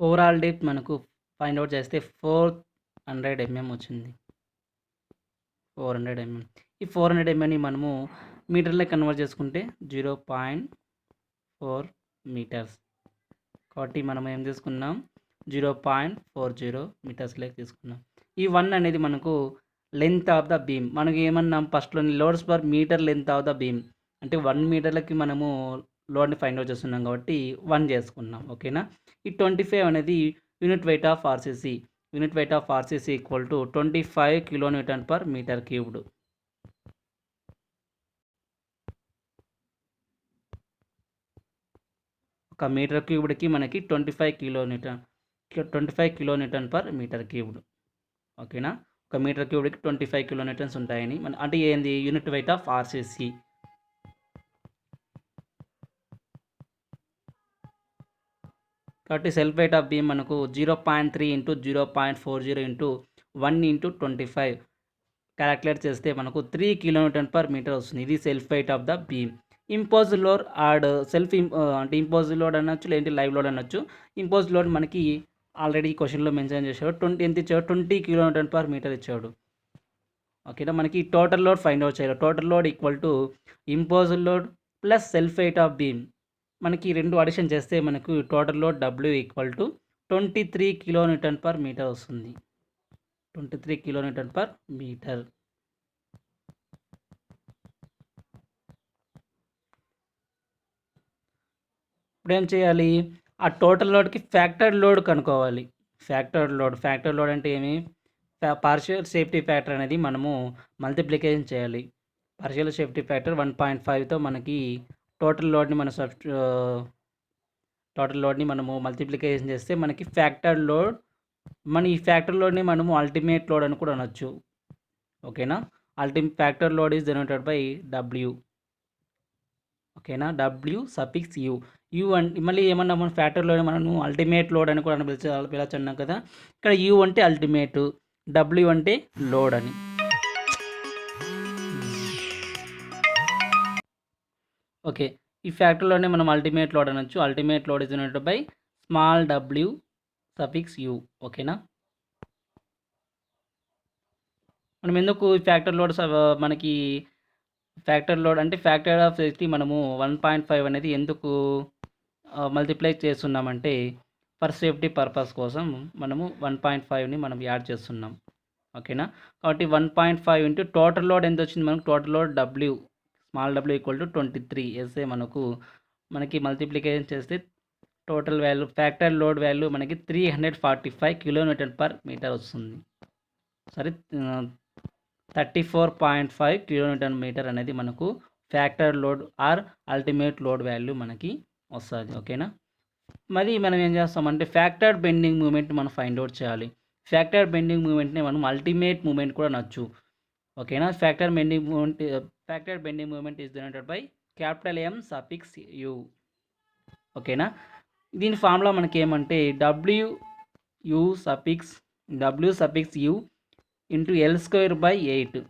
Overall depth మనకు find out చేస్తే 400 mm వచ్చింది. 400 mm. ఈ 400 mmని మనము మీటర్‌లో కన్వర్ట్ చేసుకుంటే 0.4 మీటర్స్. కాబట్టి మనం ఏం తీసుకున్నాం 0.40 మీటర్స్‌లోకి తీసుకున్నాం. ఈ 1 అనేది మనకు లెంత్ ఆఫ్ ద బీమ్. మనకి ఏమన్నాం ఫస్ట్‌లోని loads per metre length of the beam. అంటే 1 మీటర్లకి మనము లోడ్‌ని ఫైండ్ అవుట్ చేస్తున్నాం కాబట్టి 1 చేసుకున్నాం. ఓకేనా. ఈ 25 అనేది unit weight of RCC. Unit weight of RCC equal to 25 kilonewton per metre cubed. ఒక మీటర్ క్యూబ్డ్కి మనకి 25 కిలోన్యూటన్ పర్ మీటర్ క్యూబ్డ్. ఓకేనా. ఒక మీటర్ క్యూబ్డ్కి 25 కిలోన్యూటన్స్ ఉంటాయని అంటే ఏంది యూనిట్ వెయిట్ ఆఫ్ ఆర్సీసీ. కాబట్టి సెల్ఫ్ వెయిట్ ఆఫ్ బీమ్ మనకు 0.3 ఇంటూ 0.40 ఇంటూ 1 ఇంటూ 25 క్యాలిక్యులేట్ చేస్తే మనకు 3 కిలోన్యూటన్ పర్ మీటర్ వస్తుంది. ఇది self weight of the beam. Impose load add అంటే ఇంపోజ్ లోడ్ అనొచ్చు, లేదంటే లైవ్ లోడ్ అనొచ్చు. ఇంపోజ్ లోడ్ మనకి ఆల్రెడీ క్వశ్చన్లో మెన్షన్ చేశాడు. ఎంత ఇచ్చాడు 20 కిలోన్యూటన్ పర్ మీటర్ ఇచ్చాడు. ఓకేనా. మనకి టోటల్ లోడ్ ఫైండ్ అవుట్ చేయాలి. Total load equal to impose load plus self weight of beam. మనకి రెండు అడిషన్ చేస్తే మనకు total load W equal to 23 kilonewton per metre వస్తుంది. 23 కిలోన్యూటన్ పర్ మీటర్. ఇప్పుడు ఏం చేయాలి, ఆ టోటల్ లోడ్కి ఫ్యాక్టర్డ్ లోడ్ కనుక్కోవాలి. ఫ్యాక్టర్డ్ లోడ్ అంటే ఏమి, పార్షియల్ సేఫ్టీ ఫ్యాక్టర్ అనేది మనము మల్టిప్లికేషన్ చేయాలి. పార్షియల్ సేఫ్టీ ఫ్యాక్టర్ 1.5తో మనకి టోటల్ లోడ్ని మనము మల్టిప్లికేషన్ చేస్తే మనకి ఫ్యాక్టర్డ్ లోడ్. ఈ ఫ్యాక్టర్ లోడ్ని మనము అల్టిమేట్ లోడ్ అని కూడా అనొచ్చు. ఓకేనా. Factor load is generated by W. ఓకేనా. W suffix u. అంటే మళ్ళీ ఏమన్నా మన ఫ్యాక్టర్ లోడ్ మనము అల్టిమేట్ లోడ్ అని కూడా పిలవచ్చు అన్నాం కదా. ఇక్కడ యూ అంటే అల్టిమేట్, డబ్ల్యూ అంటే లోడ్ అని. ఓకే. ఈ ఫ్యాక్టర్లోనే మనం అల్టిమేట్ లోడ్ అనొచ్చు. Ultimate load is generated by small W suffix you. ఓకేనా. మనం ఎందుకు ఫ్యాక్టర్ లోడ్ మనకి ఫ్యాక్టర్ లోడ్ అంటే ఫ్యాక్టర్ ఆఫ్ సేఫ్టీ మనము 1.5 అనేది ఎందుకు మల్టిప్లై చేస్తున్నామంటే ఫర్ సేఫ్టీ పర్పస్ కోసం మనము 1.5ని మనం యాడ్ చేస్తున్నాం. ఓకేనా. కాబట్టి 1.5 ఇంటూ టోటల్ లోడ్ ఎంత వచ్చింది మనకు, total load W small W equal to 23 వేస్తే మనకి మల్టిప్లికేషన్ చేస్తే total value factor load value మనకి 345 కిలోన్యూటన్ పర్ మీటర్ వస్తుంది. సరే, 34.5 కిలోన్యూటన్ మీటర్ అనేది మనకు factor load or ultimate load value మనకి వస్తుంది. ఓకేనా. మరి మనం ఏం చేస్తామంటే ఫ్యాక్టర్ బెండింగ్ మూమెంట్ మనం ఫైండ్ అవుట్ చేయాలి. ఫ్యాక్టర్ బెండింగ్ మూమెంట్ని మనం అల్టిమేట్ మూమెంట్ కూడా నచ్చు. ఓకేనా. Factor bending moment is generated by capital M suffix you. ఓకేనా. దీని ఫార్ములా మనకి ఏమంటే W suffix U into L square by 8.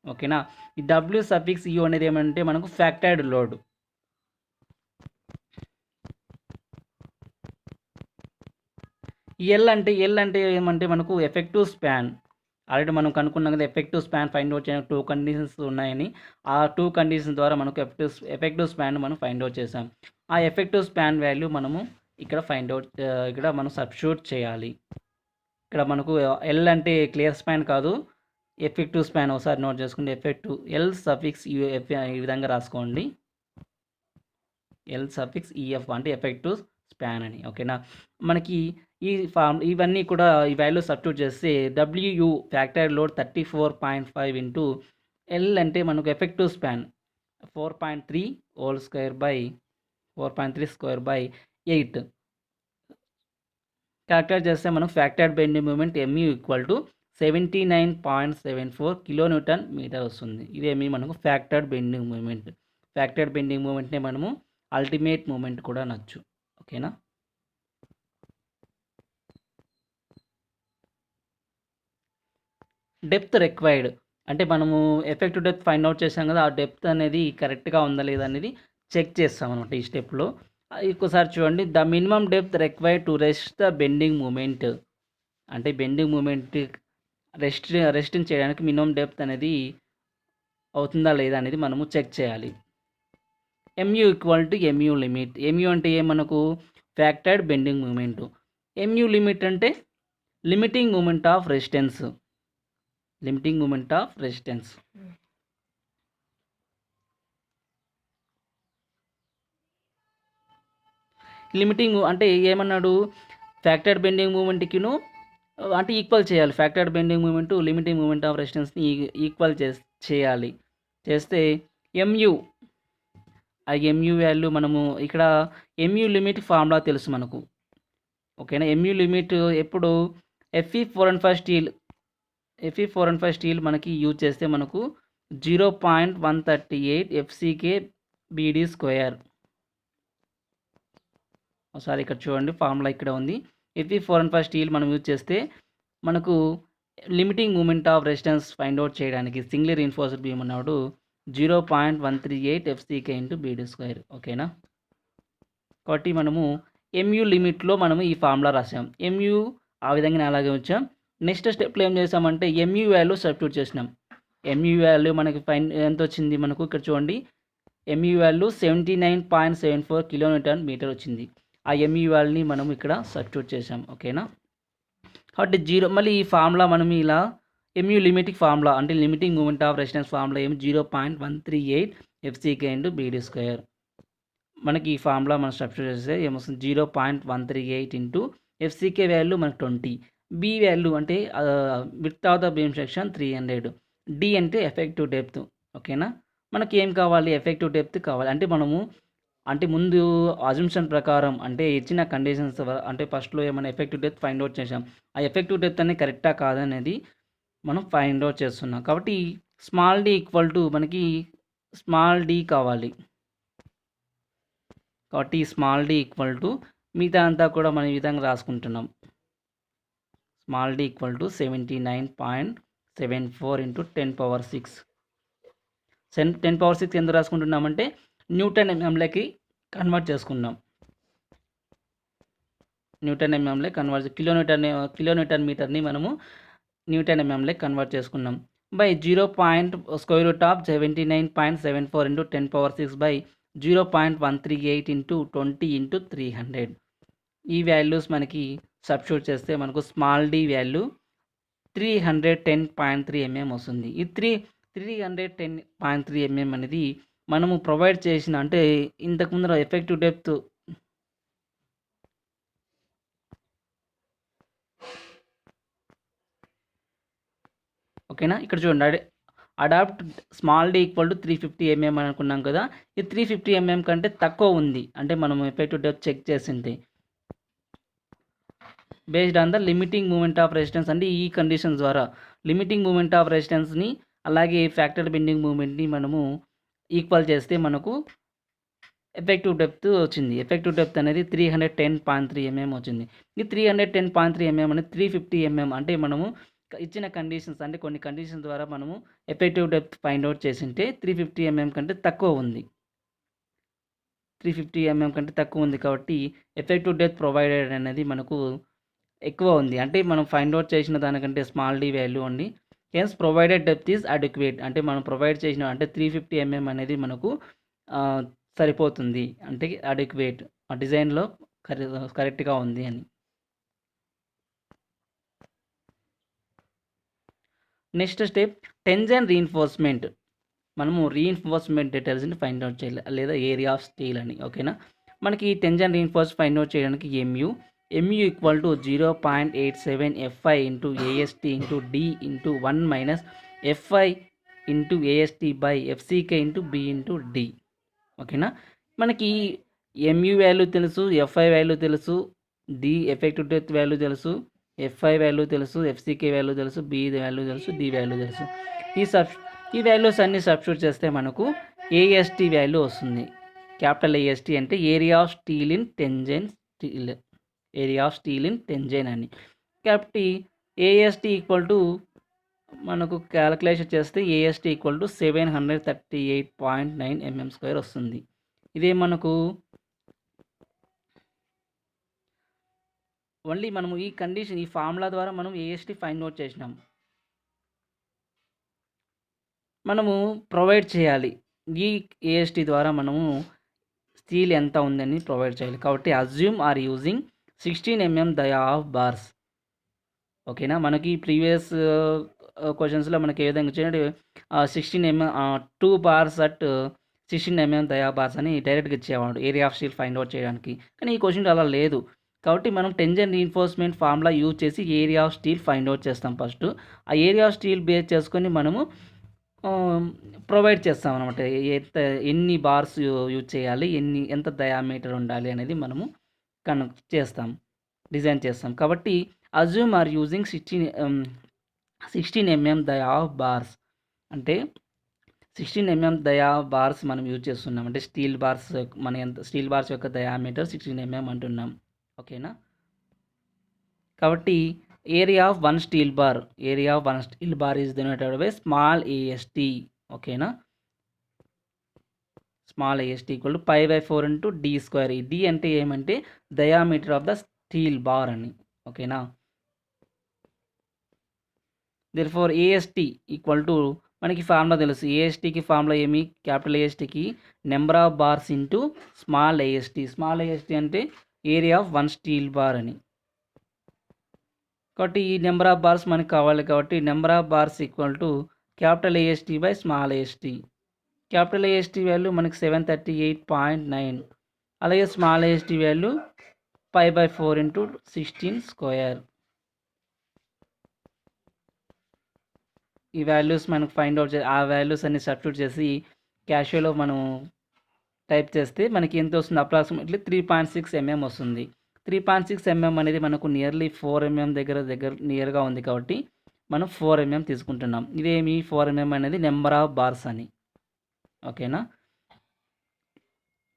ఓకేనా. ఈ డబ్ల్యూ సఫిక్స్ యూ అనేది ఏమంటే మనకు ఫ్యాక్టర్డ్ లోడ్. ఎల్ అంటే ఏమంటే మనకు ఎఫెక్టివ్ స్పాన్. ఆల్రెడీ మనం కనుక్కున్నాం కదా, ఎఫెక్టివ్ స్పాన్ ఫైండ్ అవుట్ చేయడానికి 2 కండిషన్స్ ఉన్నాయని. ఆ 2 కండిషన్స్ ద్వారా మనకు ఎఫెక్టివ్ స్పాన్ మనం ఫైండ్ అవుట్ చేసాం. ఆ ఎఫెక్టివ్ స్పాన్ వాల్యూ మనము ఇక్కడ మనం సబ్స్టిట్యూట్ చేయాలి. ఇక్కడ మనకు ఎల్ అంటే క్లియర్ స్పాన్ కాదు, ఎఫెక్టివ్ స్పాన్. ఒకసారి నోట్ చేసుకోండి. ఎఫెక్టివ్ ఎల్ సఫిక్స్ యూఎఫ్ ఈ విధంగా రాసుకోండి. ఎల్ సఫిక్స్ ఈఎఫ్ అంటే ఎఫెక్టివ్ స్పాన్ అని. ఓకేనా. మనకి ఇవన్నీ కూడా ఈ వాల్యూ సబ్స్టిట్యూట్ చేస్తే WU factor load 34.5 into L అంటే మనకు effective span 4.3 whole square by 8 calculate చేస్తే మనం factor bending moment MU equal to 79.74 kilonewton metre వస్తుంది. ఇదేమి మనకు ఫ్యాక్టర్ బెండింగ్ మూమెంట్నే మనము అల్టిమేట్ మూమెంట్ కూడా అనొచ్చు. ఓకేనా. డెప్త్ రిక్వైర్డ్ అంటే మనము ఎఫెక్టివ్ డెప్త్ ఫైండ్ అవుట్ చేసాం కదా, ఆ డెప్త్ అనేది కరెక్ట్గా ఉందా లేదా అనేది చెక్ చేస్తాం అనమాట ఈ స్టెప్లో. ఇంకోసారి చూడండి. The minimum depth required to resist the bending moment. అంటే బెండింగ్ మూమెంట్ రెస్టింగ్ చేయడానికి మినిమమ్ డెప్త్ అనేది అవుతుందా లేదా అనేది మనము చెక్ చేయాలి. M u equal to M u limit. M u అంటే మనకు factored bending moment. M u limit అంటే limiting moment of resistance. Limiting moment of resistance. Limiting అంటే ఏమన్నాడు, ఫ్యాక్టర్డ్ బెండింగ్ మూమెంట్కిను అంటే ఈక్వల్ చేయాలి. Factored bending moment limiting moment of రెసిస్టెన్స్ని ఈక్వల్ చేయాలి. చేస్తే ఎంయూ ఆ ఎంయూ వాల్యూ మనము ఇక్కడ ఎంయూ లిమిట్ ఫార్ములా తెలుసు మనకు. ఓకేనా. ఎంయూ లిమిట్ ఎప్పుడు Fe415 స్టీల్ మనకి యూజ్ చేస్తే మనకు 0.138 FCK BD స్క్వేర్. ఒకసారి ఇక్కడ చూడండి, ఫార్ములా ఇక్కడ ఉంది. Fe415 స్టీల్ మనం యూజ్ చేస్తే మనకు limiting moment of resistance find out చేయడానికి సింగిల్ రీఇన్ఫోర్స్డ్ బీమ్ ఉన్నప్పుడు 0.138 FCK ఇంటూ BD స్క్వేర్. ఓకేనా. కాబట్టి మనము ఎంయూ లిమిట్లో మనము ఈ ఫార్ములా రాసాం. ఎంయూ ఆ విధంగా అలాగే వచ్చాం. నెక్స్ట్ స్టెప్లో ఏం చేసామంటే ఎంయూ వాల్యూ సబ్స్టిట్యూట్ చేసినాం. ఎంయూ వాల్యూ మనకి ఎంత వచ్చింది మనకు ఇక్కడ చూడండి. ఎంయూ వాల్యూ 79.74 కిలోన్యూటన్ మీటర్ వచ్చింది. ఆ ఎంయూ వాల్యూని మనం ఇక్కడ సబ్స్టిట్యూట్ చేసాం. ఓకేనా. కాబట్టి మళ్ళీ ఈ ఫార్ములా మనం ఇలా ఎంయూ లిమిటింగ్ ఫార్ములా అంటే limiting moment of resistance formula ఏమి 0.138 FCK ఇంటూ BD స్క్వేర్. మనకి ఈ ఫార్ములా మనం సబ్స్టిట్యూట్ చేస్తే ఏమొస్తుంది, 0.138 ఇంటూ FCK వాల్యూ మనకు 20, బి వాల్యూ అంటే width of the beam section 300, D అంటే ఎఫెక్టివ్ డెప్త్. ఓకేనా. మనకి ఏం కావాలి, ఎఫెక్టివ్ డెప్త్ కావాలి. అంటే మనము అంటే ముందు అజంప్షన్ ప్రకారం అంటే ఇచ్చిన కండిషన్స్ అంటే ఫస్ట్లో ఏమైనా ఎఫెక్టివ్ డెప్త్ ఫైండ్ అవుట్ చేసాం. ఆ ఎఫెక్టివ్ డెప్త్ అనేది కరెక్టా కాదనేది మనం ఫైండ్ అవుట్ చేస్తున్నాం. కాబట్టి స్మాల్ డి ఈక్వల్ టు మనకి స్మాల్ డి కావాలి. కాబట్టి స్మాల్ డి ఈక్వల్ టు మిగతా అంతా కూడా మనం ఈ విధంగా రాసుకుంటున్నాం. Small D equal to 79.74 into 10⁶. 10⁶ ఎందుకు రాసుకుంటున్నామంటే న్యూటన్ ఎంఎంలకి కన్వర్ట్ చేసుకున్నాం. న్యూటన్ ఎంఎంలే కన్వర్ట్ కిలోన్యూటన్ మీటర్ని మనము న్యూటన్ ఎంఎంలకి కన్వర్ట్ చేసుకున్నాం. By 0.79.74 into 10⁶ by 0.138 into 20 into 300. ఈ వాల్యూస్ మనకి సబ్స్టిట్యూట్ చేస్తే మనకు స్మాల్ డి వాల్యూ 310.3 mm వస్తుంది. ఈ 310.3 mm అనేది మనము ప్రొవైడ్ చేసిన అంటే ఇంతకుముందు ఎఫెక్టివ్ డెప్త్ ఓకేనా. ఇక్కడ చూడండి, adopt small D equal to 350 mm అనుకున్నాం కదా. ఈ 350 mm కంటే తక్కువ ఉంది అంటే మనం ఎఫెక్టివ్ డెప్త్ చెక్ చేసింది based on the limiting moment of resistance. అంటే ఈ కండిషన్స్ ద్వారా లిమిటింగ్ మూమెంట్ ఆఫ్ రెసిస్టెన్స్ని అలాగే ఫ్యాక్టర్డ్ బెండింగ్ మూమెంట్ని మనము ఈక్వల్ చేస్తే మనకు ఎఫెక్టివ్ డెప్త్ వచ్చింది. ఎఫెక్టివ్ డెప్త్ అనేది 310.3 mm వచ్చింది. ఈ 310.3 mm అనేది 350 mm అంటే మనము ఇచ్చిన కండిషన్స్ అంటే కొన్ని కండిషన్స్ ద్వారా మనము ఎఫెక్టివ్ డెప్త్ ఫైండ్ అవుట్ చేసింటే 350 mm కంటే తక్కువ ఉంది. 350 mm కంటే తక్కువ ఉంది కాబట్టి ఎఫెక్టివ్ డెప్త్ ప్రొవైడెడ్ అనేది మనకు ఎక్కువ ఉంది. అంటే మనం ఫైండ్ అవుట్ చేసిన దానికంటే స్మాల్ డి వాల్యూ అండి. Hence provided depth is adequate. అంటే మనం ప్రొవైడ్ చేసిన అంటే 350 mm అనేది మనకు సరిపోతుంది అంటే అడిక్వేట్ ఆ డిజైన్లో కరెక్ట్గా ఉంది అని. Next step tension reinforcement. మనము రీఇన్ఫోర్స్మెంట్ డీటెయిల్స్ని ఫైండ్ అవుట్ చేయాలి లేదా ఏరియా ఆఫ్ స్టీల్ అని. ఓకేనా. మనకి టెన్షన్ రీఇన్ఫోర్స్ ఫైండ్ అవుట్ చేయడానికి Mu equal to 0.87 FI into AST into D into 1 minus FI into AST by FCK into B into D. ఓకేనా. మనకి Mu value తెలుసు, FI value తెలుసు, D ఎఫెక్టివ్ డెప్త్ వాల్యూ తెలుసు, FI value తెలుసు, FCK value తెలుసు, B value తెలుసు, D value తెలుసు. ఈ వాల్యూస్ అన్నీ సబ్స్టిట్యూట్ చేస్తే మనకు AST వాల్యూ వస్తుంది. క్యాపిటల్ AST అంటే area of steel in tension steel, area of steel in tension అని. కాబట్టి AST ఈక్వల్ టు మనకు క్యాలిక్యులేషన్ చేస్తే AST ఈక్వల్ టు 738.9 mm² వస్తుంది. ఇదే మనకు ఓన్లీ మనము ఈ కండిషన్ ఈ ఫార్ములా ద్వారా మనం ఏఎస్టీ ఫైండ్ అవుట్ చేసినాం. మనము ప్రొవైడ్ చేయాలి. ఈ ఏఎస్టీ ద్వారా మనము స్టీల్ ఎంత ఉందని ప్రొవైడ్ చేయాలి. కాబట్టి assume are using 16 mm dia of bars. ఓకేనా. మనకి ప్రీవియస్ క్వశ్చన్స్లో మనకి ఏ విధంగా ఇచ్చాడంటే 2 bars at 16 mm dia bars అని డైరెక్ట్గా ఇచ్చేవాడు area of steel find out చేయడానికి. కానీ ఈ క్వశ్చన్ అలా లేదు. కాబట్టి మనం టెన్షన్ రీఇన్ఫోర్స్మెంట్ ఫార్ములా యూజ్ చేసి area of steel find out చేస్తాం ఫస్ట్. ఆ ఏరియా ఆఫ్ స్టీల్ బేస్ చేసుకొని మనము ప్రొవైడ్ చేస్తాం అనమాట. ఎన్ని బార్స్ యూజ్ చేయాలి, ఎంత డయామీటర్ ఉండాలి అనేది మనము చేస్తాం, డిజైన్ చేస్తాం. కాబట్టి assume are using 16 mm dia of bars అంటే 16 mm డయా బార్స్ మనం యూజ్ చేస్తున్నాం. అంటే స్టీల్ బార్స్ యొక్క డయామీటర్ 16 mm అంటున్నాం. ఓకేనా. కాబట్టి area of one steel bar is denoted by small A S T. ఓకేనా. Small A S T equal to π/4 into d². ఈ d అంటే ఏమంటే diameter of the steel bar అని. ఓకేనా. దేర్ఫోర్ ఏఎస్టీ ఈక్వల్ టు మనకి ఫార్ములా తెలుసు. ఏఎస్టీకి ఫార్ములా ఏమి? Capital ఏఎస్టీకి number of bars into small A S T. Small A S T అంటే area of one steel bar అని. కాబట్టి ఈ నెంబర్ ఆఫ్ బార్స్ మనకు కావాలి. కాబట్టి number of bars equal to capital A S T by small A S T. Capital A S T value మనకి 738.9. అలాగే స్మాల్ ఏఎస్టీ వాల్యూ π/4 ఇంటూ 16². ఈ వాల్యూస్ మనకు ఫైండ్ అవుట్ ఆ వాల్యూస్ అన్ని సబ్స్టిట్యూట్ చేసి క్యాషియోలో మనం టైప్ చేస్తే మనకి ఎంత వస్తుంది? అప్రాక్సిమేట్లీ 3.6 mm వస్తుంది. 3.6 mm అనేది మనకు నియర్లీ 4 mm దగ్గర నియర్గా ఉంది. కాబట్టి మనం 4 mm తీసుకుంటున్నాం. ఇదేమి 4 mm అనేది నెంబర్ ఆఫ్ బార్స్ అని. ఓకేనా.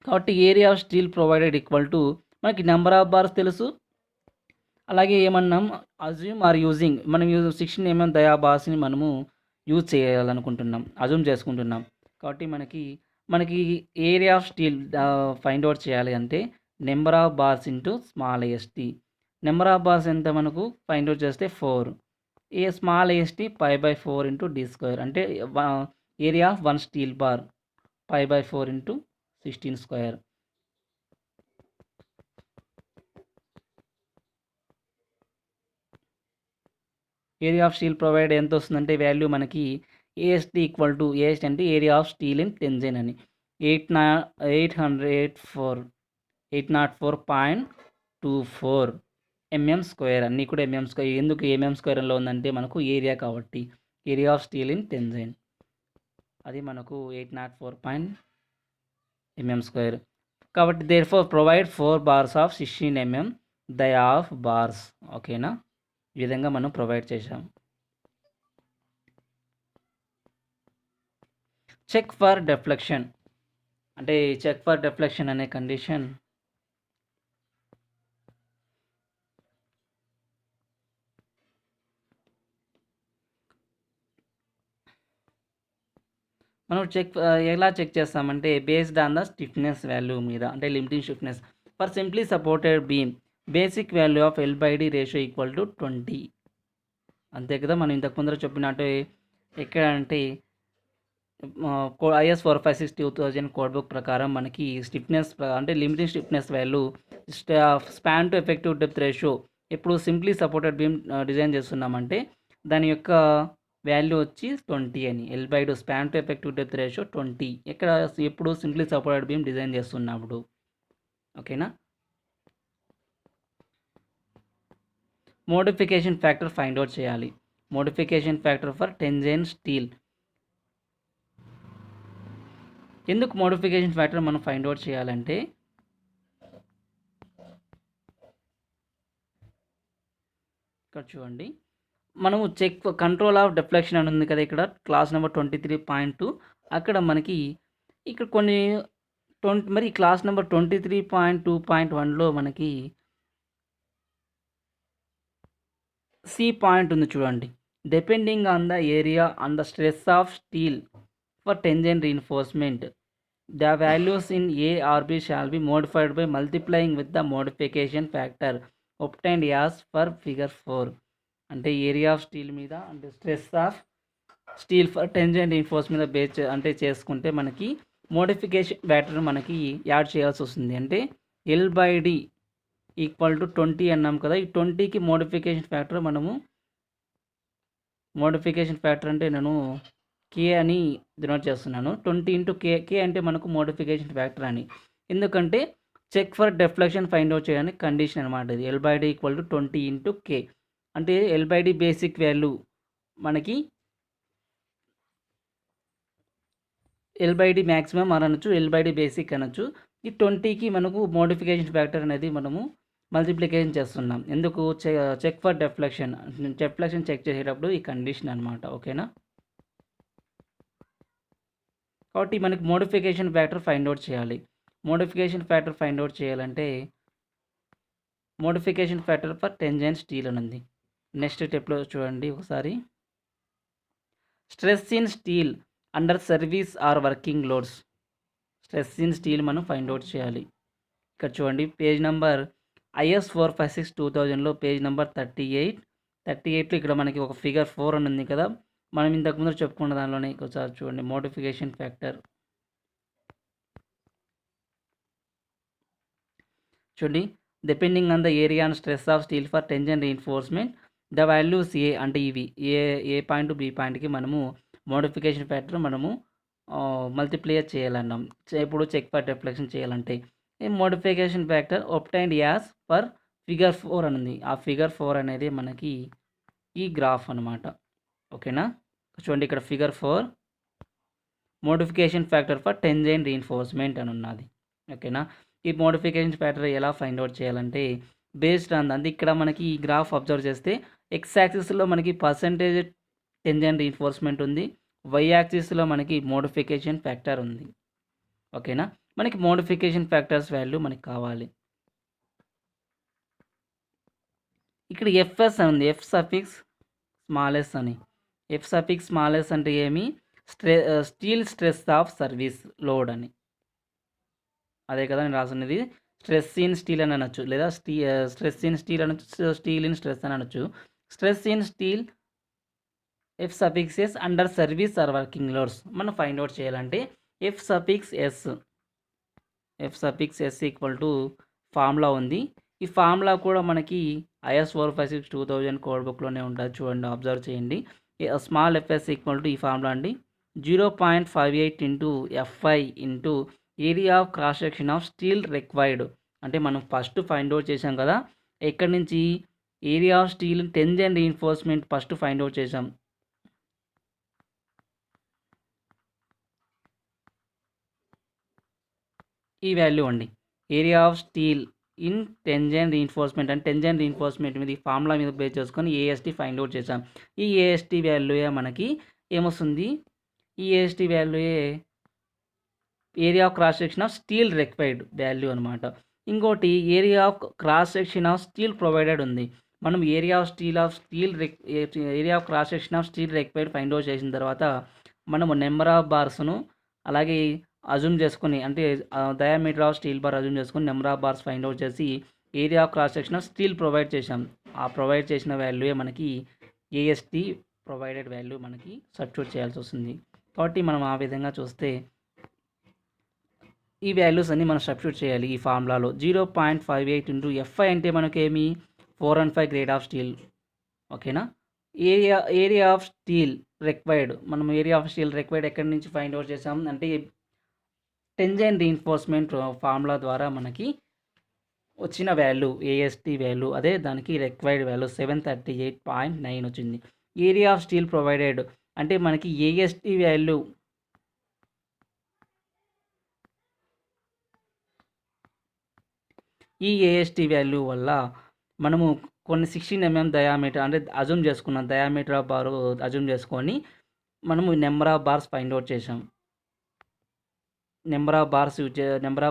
కాబట్టి area of steel provided equal to మనకి నెంబర్ ఆఫ్ బార్స్ తెలుసు. అలాగే ఏమన్నాం? అజ్యూమ్ ఆర్ యూజింగ్ మనం 16 mm డయా బార్స్ని మనము యూజ్ చేయాలనుకుంటున్నాం, అజ్యూమ్ చేసుకుంటున్నాం. కాబట్టి మనకి area of steel find out చేయాలి అంటే number of bars into small AST. Number of bars ఎంత మనకు ఫైండ్ అవుట్ చేస్తే 4. స్మాల్ ఏఎస్టీ π/4 ఇంటూ d² అంటే area of one steel bar π/4 into 16². Area of steel provide ఎంత వస్తుందంటే వాల్యూ మనకి A S T equal to A S T అంటే area of steel in tension అని 804.24 mm². అన్నీ కూడా mm². ఎందుకు mm²లో ఉందంటే మనకు ఏరియా కాబట్టి ఏరియా ఆఫ్ స్టీల్ ఇన్ టెన్జైన్ అది మనకు 804 mm². కాబట్టి therefore provide 4 bars of 16 mm dia of bars. ఓకేనా. ఈ విధంగా మనం ప్రొవైడ్ చేసాం. చెక్ ఫర్ డెఫ్లెక్షన్ అంటే చెక్ ఫర్ డెఫ్లెక్షన్ అనే కండిషన్ మనం ఎలా చెక్ చేస్తామంటే based on the stiffness value మీద, అంటే limiting stiffness for simply supported beam basic value of L/D ratio equal to 20. అంతే కదా. మనం ఇంతకు ముందర చెప్పినట్టు ఎక్కడ అంటే IS 4562,000 కోడ్ బుక్ ప్రకారం మనకి స్టిఫ్నెస్ అంటే limiting stiffness value span to effective depth ratio ఎప్పుడు సింప్లీ సపోర్టెడ్ బీమ్ డిజైన్ చేస్తున్నామంటే దాని యొక్క వాల్యూ వచ్చి 20 అని. L/D span to effective depth ratio 20 ఎప్పుడు సింప్లీ సపోర్టెడ్ బీమ్ డిజైన్ చేస్తున్నప్పుడు. ఓకేనా. మోడిఫికేషన్ ఫ్యాక్టర్ ఫైండ్ అవుట్ చేయాలి. Modification factor for tension steel. ఎందుకు మోడిఫికేషన్ ఫ్యాక్టర్ మనం ఫైండ్ అవుట్ చేయాలంటే ఇక్కడ చూడండి, మనము చెక్ కంట్రోల్ ఆఫ్ డెఫ్లెక్షన్ అని ఉంది కదా ఇక్కడ క్లాస్ నెంబర్ 23.2. అక్కడ మనకి ఇక్కడ కొన్ని మరి క్లాస్ నెంబర్ 23.2.1లో మనకి సి పాయింట్ ఉంది చూడండి. Depending on the area and the stress of steel for tension reinforcement the values in A or B shall be modified by multiplying with the modification factor. obtained as per figure 4. అంటే area of steel మీద అంటే stress of steel for tension reinforce మీద base అంటే చేసుకుంటే మనకి modification factor మనకి add చేయాల్సి వస్తుంది. అంటే L/D ఈక్వల్ టు 20 అన్నాం కదా, ఈ 20కి మోడిఫికేషన్ ఫ్యాక్టర్ అంటే నేను K అని డినోట్ చేస్తున్నాను. 20 ఇంటూ K అంటే మనకు మోడిఫికేషన్ ఫ్యాక్టర్ అని. ఎందుకంటే చెక్ ఫర్ డెఫ్లెక్షన్ ఫైండ్ అవుట్ చేయడానికి కండిషన్ అనమాట ఇది. L/D equal to 20 into K అంటే L/D బేసిక్ వాల్యూ మనకి L/D మ్యాక్సిమం అనొచ్చు, L/D బేసిక్ అనొచ్చు. ఈ 20కి మనకు మోడిఫికేషన్ ఫ్యాక్టర్ అనేది మనము మల్టిప్లికేషన్ చేస్తున్నాం. ఎందుకు? చెక్ ఫర్ డెఫ్లెక్షన్ చెక్ చేసేటప్పుడు ఈ కండిషన్ అనమాట. ఓకేనా? కాబట్టి మనకి మోడిఫికేషన్ ఫ్యాక్టర్ ఫైండ్ అవుట్ చేయాలి. మోడిఫికేషన్ ఫ్యాక్టర్ ఫైండ్ అవుట్ చేయాలంటే modification factor for tension steel అని ఉంది. నెక్స్ట్ స్టెప్లో చూడండి ఒకసారి. Stress in steel under service or working loads. Stress in steel మనం ఫైండ్ అవుట్ చేయాలి. ఇక్కడ చూడండి పేజ్ నెంబర్ IS 456/2000లో పేజ్ నెంబర్ 38లో ఇక్కడ మనకి ఒక ఫిగర్ 4 అని ఉంది కదా, మనం ఇంతకుముందు చెప్పుకున్న దానిలోనే ఒకసారి చూడండి. మోడిఫికేషన్ ఫ్యాక్టర్ చూడండి. Depending on the area and stress of steel for tension reinforcement the values A అంటే ఇవి ఏ పాయింట్ బి పాయింట్కి మనము మోడిఫికేషన్ ఫ్యాక్టర్ మనము మల్టిప్లై చేయాలన్నాం. ఇప్పుడు చెక్ ఫర్ డెఫ్లెక్షన్ చేయాలంటే ఈ modification factor obtained as per figure 4 అని ఉంది. ఆ ఫిగర్ 4 అనేది మనకి ఈ గ్రాఫ్ అనమాట. ఓకేనా? చూడండి ఇక్కడ figure 4 modification factor for tension reinforcement అని ఉన్నది. ఓకేనా? ఈ మోడిఫికేషన్ ఫ్యాక్టర్ ఎలా ఫైండ్ అవుట్ చేయాలంటే బేస్డ్ ఆన్ అంటే ఇక్కడ మనకి ఈ గ్రాఫ్ అబ్జర్వ్ చేస్తే ఎక్స్ యాక్సిస్లో మనకి పర్సంటేజ్ టెన్జైన్ రీఇన్ఫోర్స్మెంట్ ఉంది, వై యాక్సిస్లో మనకి మోడిఫికేషన్ ఫ్యాక్టర్ ఉంది. ఓకేనా? మనకి మోడిఫికేషన్ ఫ్యాక్టర్స్ వాల్యూ మనకి కావాలి. ఇక్కడ FS అని ఉంది, ఎఫ్ సఫిక్స్ స్మాల్ ఎస్ అని. ఎఫ్ సఫిక్స్ స్మాల్ ఎస్ అంటే ఏమి? Steel stress of service load అని. అదే కదా నేను రాసున్నది. స్ట్రెస్ ఇన్ స్టీల్ అని అనొచ్చు, లేదా స్ట్రెస్ ఇన్ స్టీల్ అనొచ్చు, స్టీల్ ఇన్ స్ట్రెస్ అని అనొచ్చు. Stress in steel F suffix S under service or working loads మనం ఫైండ్ అవుట్ చేయాలంటే F suffix S equal to formula ఉంది. ఈ ఫార్ములా కూడా మనకి IS 456/2000 కోడ్ బుక్లోనే ఉంటుంది. చూడండి, అబ్జర్వ్ చేయండి. స్మాల్ FS ఈక్వల్ టు ఈ ఫార్ములా అండి 0.58 into FI into area of cross section of steel required. అంటే మనం ఫస్ట్ ఫైండ్ అవుట్ చేసాం కదా, ఎక్కడి నుంచి? Area of steel tension reinforcement first find out చేసాం. ఈ వాల్యూ అండి area of steel in tension reinforcement. అంటే టెన్జైన్ రీఇన్ఫోర్స్మెంట్ మీద ఈ ఫార్ములా మీద బేస్ చేసుకొని AST ఫైండ్ అవుట్ చేసాం. ఈ AST వాల్యూయే మనకి ఏమొస్తుంది? ఈ AST వాల్యూయే area of cross section of steel required value అనమాట. ఇంకోటి area of cross section of steel provided ఉంది. మనం area of cross section of steel required find out చేసిన తర్వాత మనము నెంబర్ ఆఫ్ బార్స్ను అలాగే అజ్యూమ్ చేసుకొని, అంటే diameter of steel bar assume చేసుకొని number of bars find out చేసి area of cross section of steel provide చేసాం. ఆ ప్రొవైడ్ చేసిన వాల్యూయే మనకి AST ప్రొవైడెడ్ వాల్యూ మనకి సబ్స్టిట్యూట్ చేయాల్సి వస్తుంది. కాబట్టి మనం ఆ విధంగా చూస్తే ఈ వాల్యూస్ అన్ని మనం సబ్స్టిట్యూట్ చేయాలి ఈ ఫార్ములాలో. 0.58 ఇంటూ FI అంటే మనకేమి 4 and 5 గ్రేడ్ ఆఫ్ స్టీల్. ఓకేనా? ఏరియా ఆఫ్ స్టీల్ రిక్వైర్డ్, మనం ఏరియా ఆఫ్ స్టీల్ రిక్వైర్డ్ ఎక్కడి నుంచి ఫైండ్ అవుట్ చేసాం అంటే టెన్జైన్ రీఇన్ఫోర్స్మెంట్ ఫార్ములా ద్వారా మనకి వచ్చిన వాల్యూ AST వాల్యూ, అదే దానికి రిక్వైర్డ్ వాల్యూ 738.9 వచ్చింది. ఏరియా ఆఫ్ స్టీల్ ప్రొవైడెడ్ అంటే మనకి AST వాల్యూ ఈ AST వాల్యూ వల్ల మనము కొన్ని 16 mm డయామీటర్ అంటే అజ్యూమ్ చేసుకున్నాం. డయామీటర్ ఆఫ్ బార్ అజ్యూమ్ చేసుకొని మనము number of bars find out చేసాం. Number of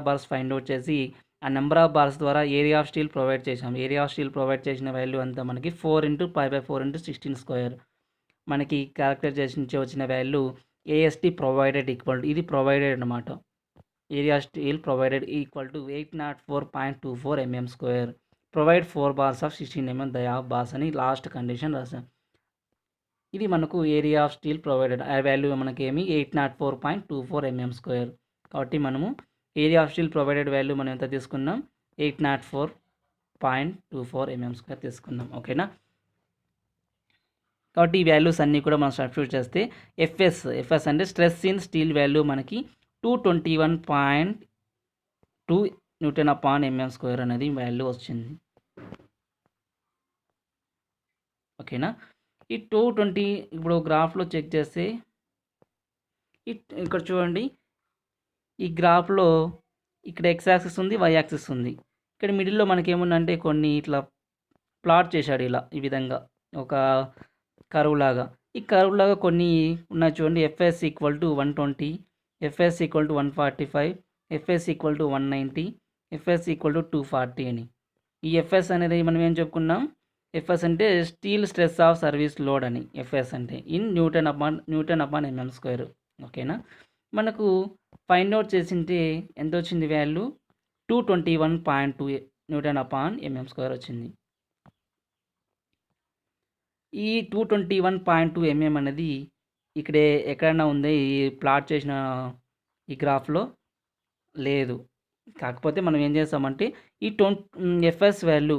bars find out చేసి ఆ నెంబర్ ఆఫ్ బార్స్ ద్వారా ఏరియా ఆఫ్ స్టీల్ ప్రొవైడ్ చేసాం. ఏరియా ఆఫ్ స్టీల్ ప్రొవైడ్ చేసిన వాల్యూ అంతా మనకి 4 × π/4 × 16² మనకి క్యారెక్టరైజేషన్ నుంచి వచ్చిన వాల్యూ AST ప్రొవైడెడ్ ఈక్వల్ ఇది ప్రొవైడెడ్ అనమాట. Area steel provided equal to 804.24 mm². Provide 4 bars of 16 mm dia bars అని లాస్ట్ కండిషన్ రాసాం. ఇది మనకు ఏరియా ఆఫ్ స్టీల్ ప్రొవైడెడ్ ఆ వాల్యూ మనకేమి 804.24 mm². కాబట్టి మనము area of steel provided value మనం ఎంత తీసుకున్నాం 804.24 mm² తీసుకున్నాం. ఓకేనా. కాబట్టి ఈ వాల్యూస్ అన్నీ కూడా మనం సబ్స్టిట్యూట్ చేస్తే ఎఫ్ఎస్ అంటే స్ట్రెస్ ఇన్ స్టీల్ వాల్యూ మనకి 221.2 Nm/mm² అనేది వాల్యూ వచ్చింది. ఓకేనా. ఈ 220 ఇప్పుడు గ్రాఫ్లో చెక్ చేస్తే ఇక్కడ చూడండి, ఈ గ్రాఫ్లో ఇక్కడ ఎక్స్ యాక్సిస్ ఉంది, వై యాక్సిస్ ఉంది. ఇక్కడ మిడిల్లో మనకేముందంటే కొన్ని ఇట్లా ప్లాట్ చేశాడు ఇలా ఈ విధంగా ఒక కర్వ్ లాగా. ఈ కర్వ్ లాగా కొన్ని ఉన్నాయి చూడండి. FS equal to 120, FS equal to 145, FS equal to 190, FS equal to 240 అని. ఈ ఎఫ్ఎస్ అనేది మనం ఏం చెప్పుకున్నాం, ఎఫ్ఎస్ అంటే steel stress of service load అని. ఎఫ్ఎస్ అంటే ఇన్ న్యూటన్ అపాన్ mm². ఓకేనా. మనకు ఫైండ్ అవుట్ చేసింటే ఎంత వచ్చింది వాల్యూ 221.2 Nm/mm² వచ్చింది. ఈ 221.2 mm అనేది ఇక్కడే ఎక్కడైనా ఉంది ఈ ప్లాట్ చేసిన ఈ గ్రాఫ్లో లేదు. కాకపోతే మనం ఏం చేస్తామంటే ఈ ఎఫ్ఎస్ వాల్యూ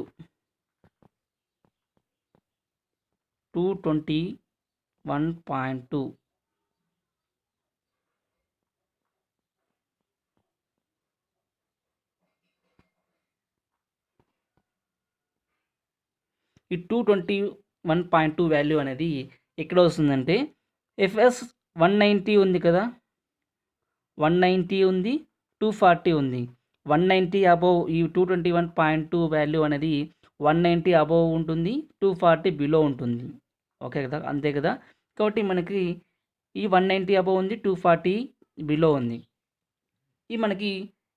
221.2 ఈ 221.2 వాల్యూ అనేది ఎక్కడ వస్తుందంటే ఎఫ్ఎస్ 190 ఉంది కదా, 190 ఉంది, 240 ఉంది. 190 అబోవ్ ఈ 221.2 వాల్యూ అనేది 190 అబోవ్ ఉంటుంది, 240 బిలో ఉంటుంది. ఓకే కదా, అంతే కదా. కాబట్టి మనకి ఈ 190 అబోవ్ ఉంది, 240 బిలో ఉంది. ఈ మనకి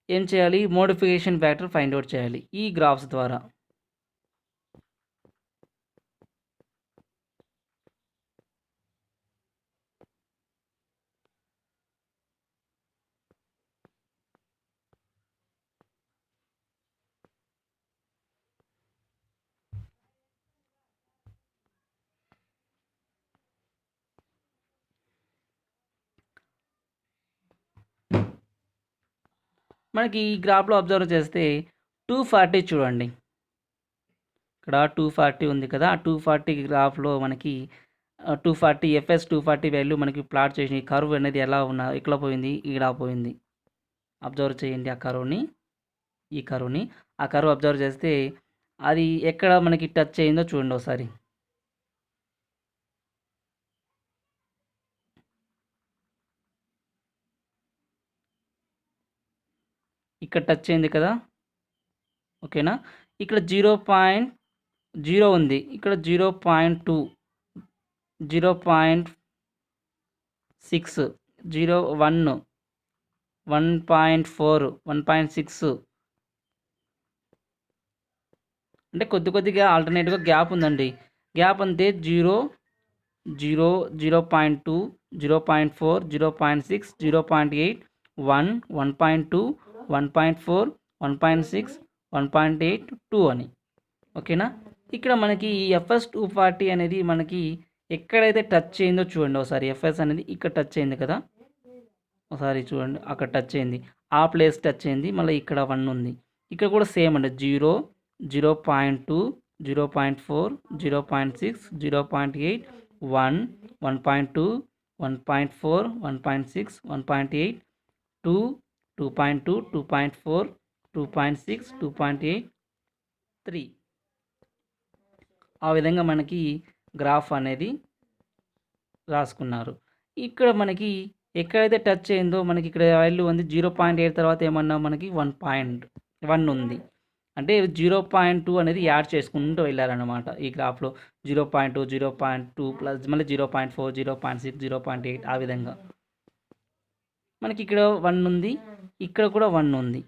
ఏం చేయాలి, మోడిఫికేషన్ ఫ్యాక్టర్ ఫైండ్ అవుట్ చేయాలి ఈ గ్రాఫ్స్ ద్వారా. మనకి ఈ గ్రాఫ్లో అబ్జర్వ్ చేస్తే 240 చూడండి, ఇక్కడ 240 ఉంది కదా. ఆ 240 గ్రాఫ్లో మనకి 240 ఎఫ్ఎస్ 240 వాల్యూ మనకి ప్లాట్ చేసిన ఈ కర్వ్ అనేది ఎలా ఎక్కడ పోయింది, ఇలా పోయింది. అబ్జర్వ్ చేయండి ఆ కర్వ్ని, ఈ కర్వ్ని. ఆ కర్వ్ అబ్జర్వ్ చేస్తే అది ఎక్కడ మనకి టచ్ అయిందో చూడండి ఒకసారి. ఇక్కడ టచ్ అయింది కదా. ఓకేనా. ఇక్కడ 0.0 ఉంది, ఇక్కడ 0.2, 0.6, 0.1, 1.4, 1.6 అంటే కొద్దిగా ఆల్టర్నేట్గా గ్యాప్ ఉందండి. గ్యాప్ అంతే 0, 0, 0.2, 0.4, 0.6, 0.8, 1, 1.2, 1.4, 1.6, 1.8, 2 అని. ఓకేనా. ఇక్కడ మనకి ఈ ఎఫ్ఎస్ 240 అనేది మనకి ఎక్కడైతే టచ్ అయిందో చూడండి ఒకసారి. ఎఫ్ఎస్ అనేది ఇక్కడ టచ్ అయింది కదా, ఒకసారి చూడండి, అక్కడ టచ్ అయింది, ఆ ప్లేస్ టచ్ అయింది. మళ్ళీ ఇక్కడ 1 ఉంది, ఇక్కడ కూడా సేమ్ అండి. 0, 0.2, 0.4, 0.6, 0.8, 1, 1.2, 1.4, 1.6, 1.8, 2, 2.2, 2.4, 2.6, 2.8, 3. ఆ విధంగా మనకి గ్రాఫ్ అనేది రాసుకున్నారు. ఇక్కడ మనకి ఎక్కడైతే టచ్ అయిందో మనకి ఇక్కడ వాల్యూ ఉంది 0.8 తర్వాత ఏమన్నా మనకి 1.1 ఉంది. అంటే 0.2 అనేది యాడ్ చేసుకుంటూ వెళ్ళారనమాట ఈ గ్రాఫ్లో. 0.2, 0.2 ప్లస్ మళ్ళీ 0.4, 0.6, 0.8 ఆ విధంగా. మనకి ఇక్కడ 1 ఉంది, ఇక్కడ కూడా 1 ఉంది.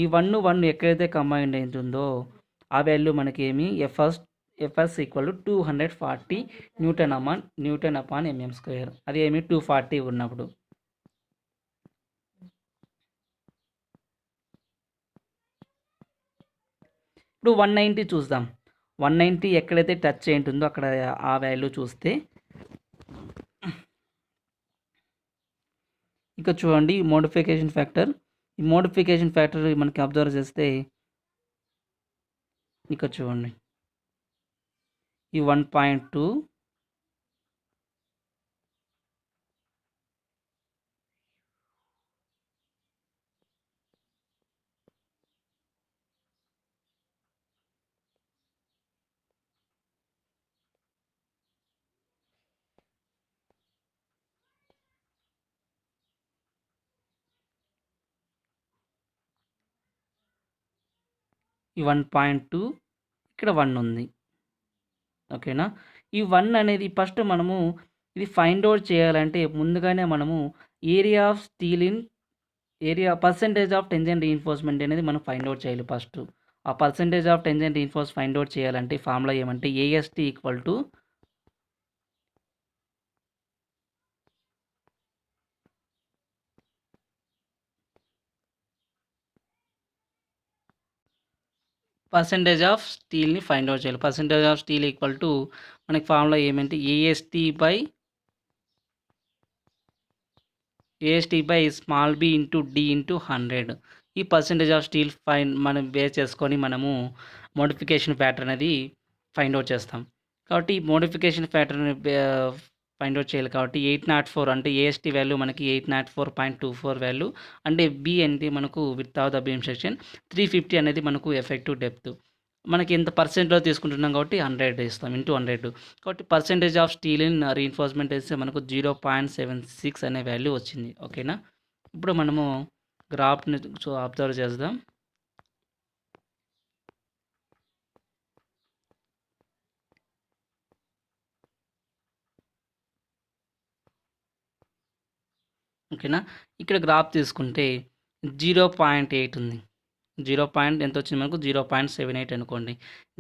ఈ 1 ఎక్కడైతే కంబైండ్ అవుతుందో ఆ వాల్యూ మనకి ఏమి ఎఫ్ఎస్ ఈక్వల్ టు 240 Nm/mm². అది ఏమి 240 ఉన్నప్పుడు. ఇప్పుడు 190 చూద్దాం. 190 ఎక్కడైతే టచ్ అయి ఉంటుందో అక్కడ ఆ వాల్యూ చూస్తే ఇక చూడండి మోడిఫికేషన్ ఫ్యాక్టర్. ఈ మోడిఫికేషన్ ఫ్యాక్టర్ మనకి అబ్జర్వ్ చేస్తే ఇక్కడ చూడండి ఈ 1.2 ఈ 1.2 ఇక్కడ 1 ఉంది. ఓకేనా? ఈ 1 అనేది ఫస్ట్ మనము ఇది ఫైండ్ అవుట్ చేయాలంటే ముందుగానే మనము area of steel in area percentage of tension reinforcement అనేది మనం ఫైండ్ అవుట్ చేయాలి ఫస్ట్. ఆ percentage of tension reinforce find out చేయాలంటే ఫార్ములా ఏమంటే AST equal to percentage of స్టీల్ని ఫైండ్ అవుట్ చేయాలి. Percentage of steel equal to మనకి formula ఏమంటే AST by small b into d into 100. ఈ పర్సెంటేజ్ ఆఫ్ స్టీల్ మనం base చేసుకొని మనము మోడిఫికేషన్ ఫ్యాక్టర్ అనేది ఫైండ్ అవుట్ చేస్తాం. కాబట్టి మోడిఫికేషన్ ఫ్యాక్టర్ని ఫైండ్ అవుట్ చేయాలి కాబట్టి 804 అంటే ఏఎస్టీ వాల్యూ మనకి 804.24 వాల్యూ అంటే బి అనేది మనకు with of the beam section 350 అనేది మనకు ఎఫెక్టివ్ డెప్త్. మనకి ఎంత పర్సెంట్లో తీసుకుంటున్నాం కాబట్టి 100 ఇస్తాం ఇంటూ 100. కాబట్టి percentage of steel in reinforcement వేస్తే మనకు 0.76 అనే వాల్యూ వచ్చింది. ఓకేనా? ఇప్పుడు మనము గ్రాఫ్ని అబ్జర్వ్ చేద్దాం. ఓకేనా? ఇక్కడ గ్రాఫ్ తీసుకుంటే 0.8 ఉంది. ఎంత వచ్చింది మనకు 0.78 అనుకోండి.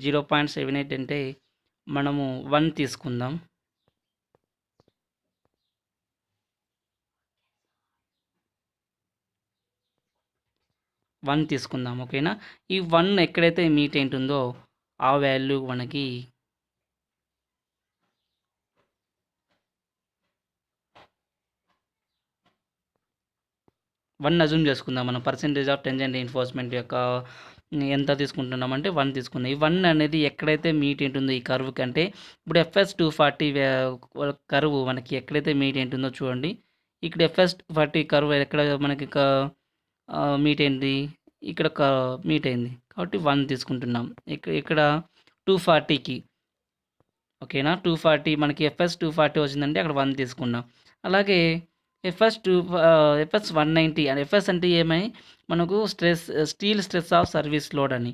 0.78 అంటే మనము 1 తీసుకుందాం. ఓకేనా? ఈ 1 ఎక్కడైతే మీట్ ఉంటుందో ఆ వాల్యూ మనకి 1 అజ్యూమ్ చేసుకుందాం మనం. పర్సెంటేజ్ ఆఫ్ టెన్షన్ రీఇన్ఫోర్స్మెంట్ యొక్క ఎంత తీసుకుంటున్నామంటే 1 తీసుకుందాం. ఈ 1 అనేది ఎక్కడైతే మీట్ ఉంటుందో ఈ కర్వ్ కంటే ఇప్పుడు FS 240 కర్వ్ మనకి ఎక్కడైతే మీట్ ఉంటుందో చూడండి. ఇక్కడ FS 240 కర్వ్ ఎక్కడ మనకి మీట్ అయింది, ఇక్కడ మీట్ అయింది కాబట్టి 1 తీసుకుంటున్నాం. ఇక్కడ 240కి ఓకేనా? 240 మనకి FS 240 వచ్చిందంటే అక్కడ 1 తీసుకున్నాం. అలాగే FS 190 అని FS అంటే ఏమై మనకు steel stress of service load అని.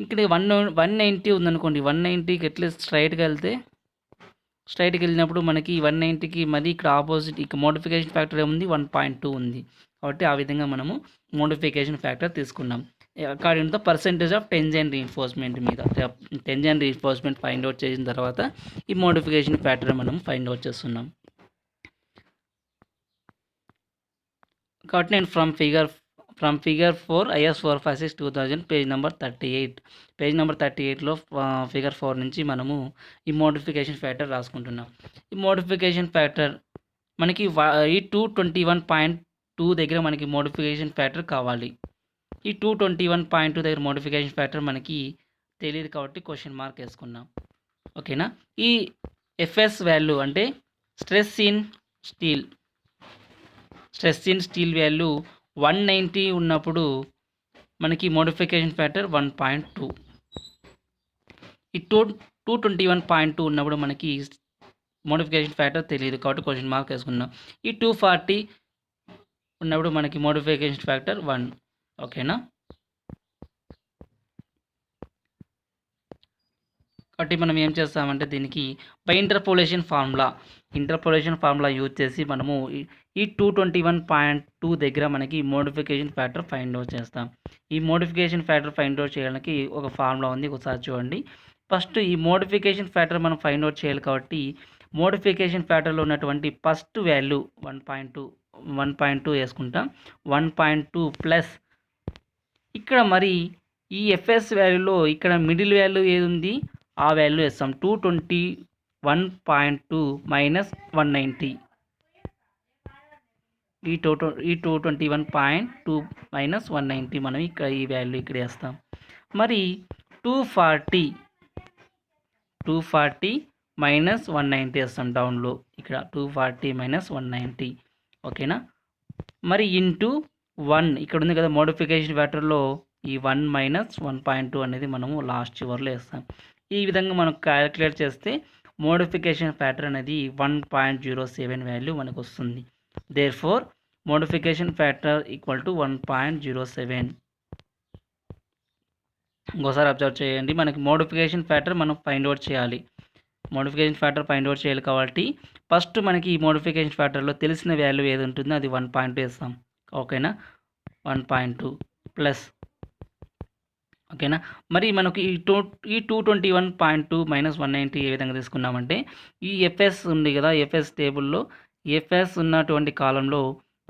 ఇక్కడ 190 ఉందనుకోండి. 190కి ఎట్లీస్ట్ స్ట్రైట్గా వెళ్ళినప్పుడు మనకి 190కి మరి ఇక్కడ ఆపోజిట్ ఇక్కడ మోడిఫికేషన్ ఫ్యాక్టర్ ఏముంది 1.2 ఉంది. కాబట్టి ఆ విధంగా మనము మోడిఫికేషన్ ఫ్యాక్టర్ తీసుకున్నాం. According to the percentage of tension reinforcement మీద టెన్షన్ రీఇన్ఫోర్స్మెంట్ ఫైండ్ అవుట్ చేసిన తర్వాత ఈ మోడిఫికేషన్ ఫ్యాక్టర్ మనం ఫైండ్ అవుట్ చేస్తున్నాం. కాబట్టి నేను from figure 4 IS 456 2000 page number 38లో ఫిగర్ 4 నుంచి మనము ఈ మోడిఫికేషన్ ఫ్యాక్టర్ రాసుకుంటున్నాం. ఈ మోడిఫికేషన్ ఫ్యాక్టర్ మనకి ఈ 221.2 దగ్గర మనకి మోడిఫికేషన్ ఫ్యాక్టర్ కావాలి. ఈ 221.2 దగ్గర మోడిఫికేషన్ ఫ్యాక్టర్ మనకి తెలియదు కాబట్టి క్వశ్చన్ మార్క్ వేసుకున్నాం. ఓకేనా? ఈ FS వాల్యూ అంటే స్ట్రెస్ ఇన్ స్టీల్ వాల్యూ 190 ఉన్నప్పుడు మనకి మోడిఫికేషన్ ఫ్యాక్టర్ 1.2. ఈ 221.2 ఉన్నప్పుడు మనకి మోడిఫికేషన్ ఫ్యాక్టర్ తెలియదు కాబట్టి క్వశ్చన్ మార్క్ వేసుకున్నాం. ఈ 240 ఉన్నప్పుడు మనకి మోడిఫికేషన్ ఫ్యాక్టర్ 1. ఓకేనా? కాబట్టి మనం ఏం చేస్తామంటే దీనికి బై ఇంటర్పోలేషన్ ఫార్ములా యూజ్ చేసి మనము ఈ 221.2 దగ్గర మనకి మోడిఫికేషన్ ఫ్యాక్టర్ ఫైండ్ అవుట్ చేస్తాం. ఈ మోడిఫికేషన్ ఫ్యాక్టర్ ఫైండ్ అవుట్ చేయడానికి ఒక ఫార్ములా ఉంది, ఒకసారి చూడండి. ఫస్ట్ ఈ మోడిఫికేషన్ ఫ్యాక్టర్ మనం ఫైండ్ అవుట్ చేయాలి కాబట్టి మోడిఫికేషన్ ఫ్యాక్టర్లో ఉన్నటువంటి ఫస్ట్ వాల్యూ 1.2 వేసుకుంటాం. 1.2 ప్లస్ ఇక్కడ మరి ఈ ఎఫ్ఎస్ వాల్యూలో ఇక్కడ మిడిల్ వాల్యూ ఏది ఉంది ఆ వాల్యూ వేస్తాం. 221.2 మైనస్ 190. ఈ 221.2 మైనస్ 190 మనం ఇక్కడ ఈ వాల్యూ ఇక్కడ వేస్తాం. మరి 240 మైనస్ 190 వేస్తాం డౌన్లో. ఇక్కడ 240 మైనస్ 190. ఓకేనా. మరి ఇంటూ 1 ఇక్కడ ఉంది కదా మోడిఫికేషన్ ఫ్యాక్టర్లో ఈ 1 మైనస్ 1.2 అనేది మనము లాస్ట్ చివర్లో వేస్తాం. ఈ విధంగా మనం క్యాలిక్యులేట్ చేస్తే మోడిఫికేషన్ ఫ్యాక్టర్ అనేది 1.07 వాల్యూ మనకు వస్తుంది. Therefore modification factor equal to 1.07. ఇంకోసారి అబ్జర్వ్ చేయండి, మనకి మోడిఫికేషన్ ఫ్యాక్టర్ మనం ఫైండ్ అవుట్ చేయాలి. మోడిఫికేషన్ ఫ్యాక్టర్ ఫైండ్ అవుట్ చేయాలి కాబట్టి ఫస్ట్ మనకి ఈ మోడిఫికేషన్ ఫ్యాక్టర్లో తెలిసిన వాల్యూ ఏది ఉంటుందో అది 1.2 వేస్తాం. ఓకేనా. 1.2 ప్లస్. ఓకేనా. మరి మనకు ఈ 221.2 మైనస్ 190 ఏ విధంగా తీసుకున్నామంటే ఈ ఎఫ్ఎస్ ఉంది కదా, ఎఫ్ఎస్ టేబుల్లో ఎఫ్ఎస్ ఉన్నటువంటి కాలంలో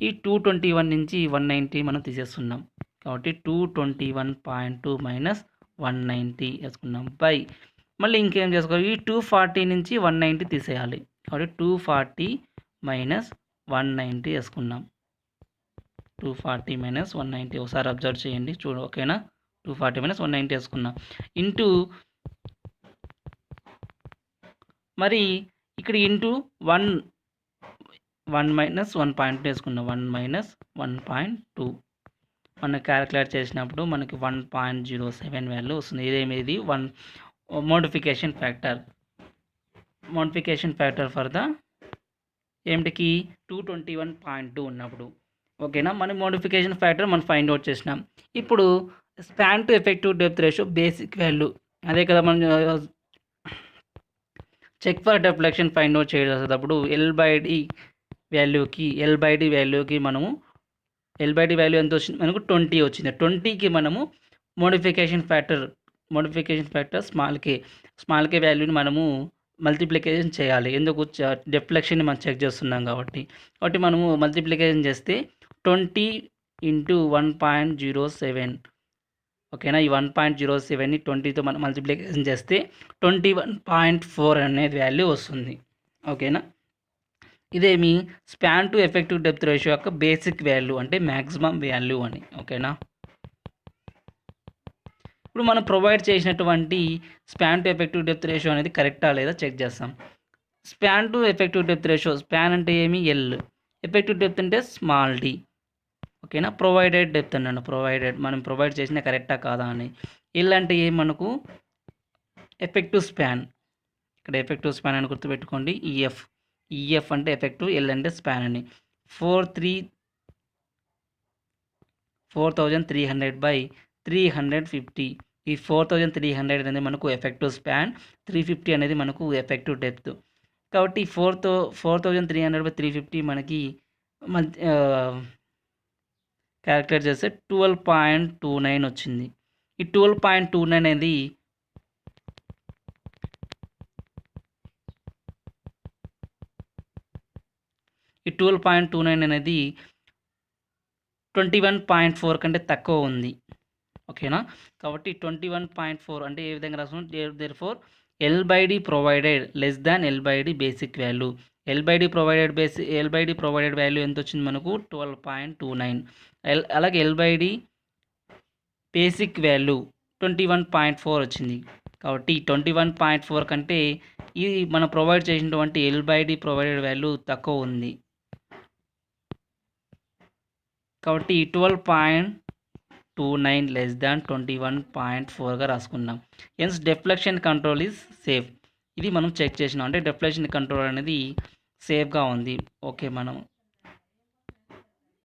ఈ 221 నుంచి 190 మనం తీసేస్తున్నాం. కాబట్టి 221.2 మైనస్ 190 వేసుకున్నాం బై. మళ్ళీ ఇంకేం చేసుకోవాలి, ఈ 240 నుంచి 190 తీసేయాలి. కాబట్టి 240 మైనస్ 190 వేసుకున్నాం. 240 మైనస్ 190 ఒకసారి అబ్జర్వ్ చేయండి చూడు. ఓకేనా. 240 మైనస్ 190 వేసుకున్నాం. ఇంటూ మరి ఇక్కడ ఇంటూ 1 మైనస్ 1.2 వేసుకున్నాం. 1 మైనస్ 1.2 మనం క్యాలిక్యులేట్ చేసినప్పుడు మనకి 1.07 వాల్యూ వస్తుంది. ఇదేమేది 1 మోడిఫికేషన్ ఫ్యాక్టర్ ఫర్ ద ఏమిటికి 221.2 ఉన్నప్పుడు. ఓకేనా. మన మోడిఫికేషన్ ఫ్యాక్టర్ మనం ఫైండ్ అవుట్ చేసినాం. ఇప్పుడు span to effective depth ratio basic value అదే కదా మనం చెక్ ఫర్ డెఫ్లెక్షన్ ఫైండ్ అవుట్ చేసేటప్పుడు ఎల్/డి వాల్యూకి మనము ఎల్/డి వాల్యూ ఎంత వచ్చింది మనకు 20 వచ్చింది. 20కి మనము మోడిఫికేషన్ ఫ్యాక్టర్ స్మాల్ కే వాల్యూని మనము మల్టిప్లికేషన్ చేయాలి. ఎందుకు డెఫ్లెక్షన్ని మనం చెక్ చేస్తున్నాం కాబట్టి మనము మల్టిప్లికేషన్ చేస్తే 20 ఇంటూ 1.07. ఓకేనా. ఈ 1.07ని 20తో మనం మల్టిప్లికేషన్ చేస్తే 21.4 అనేది వాల్యూ వస్తుంది. ఓకేనా. ఇదేమి span to effective depth ratio యొక్క బేసిక్ వాల్యూ అంటే మ్యాక్సిమం వాల్యూ అని. ఓకేనా. ఇప్పుడు మనం ప్రొవైడ్ చేసినటువంటి span to effective depth ratio అనేది కరెక్టా లేదా చెక్ చేస్తాం. Span to effective depth ratio, span అంటే ఏమి ఎల్, ఎఫెక్టివ్ డెప్త్ అంటే స్మాల్ డి. ఓకేనా. ప్రొవైడెడ్ డెప్త్ అన్నాను, మనం ప్రొవైడ్ చేసిన కరెక్టా కాదా అని. ఎల్ అంటే ఏం మనకు ఎఫెక్టివ్ స్పాన్. ఇక్కడ ఎఫెక్టివ్ స్పాన్ అని గుర్తుపెట్టుకోండి. ఈఎఫ్ అంటే ఎఫెక్టివ్, ఎల్ అంటే స్పాన్ అని. 4300 బై 350. ఈ 4300 అనేది మనకు ఎఫెక్టివ్ స్పాన్, 350 అనేది మనకు ఎఫెక్టివ్ డెప్త్. కాబట్టి 4300 బై 350 మనకి క్యాలిక్యులేట్ చేస్తే 12.29 వచ్చింది. ఈ 12.29 అనేది ఈ 12.29 అనేది 21.4 కంటే తక్కువ ఉంది. ఓకేనా. కాబట్టి 21.4 అంటే ఏ విధంగా రాసుకున్నాం, therefore l d provided less than l d basic value. L d provided value ఎంత వచ్చింది మనకు 12.29. అలాగే ఎల్/డి బేసిక్ వాల్యూ 21.4 వచ్చింది. కాబట్టి 21.4 కంటే ఇది మనం ప్రొవైడ్ చేసినటువంటి ఎల్/డి ప్రొవైడెడ్ వాల్యూ తక్కువ ఉంది. కాబట్టి 12.29 లెస్ దాన్ 21.4గా రాసుకున్నాం. Hence deflection control is safe. ఇది మనం చెక్ చేసినాం అంటే డెఫ్లెక్షన్ కంట్రోల్ అనేది సేఫ్గా ఉంది. ఓకే. మనం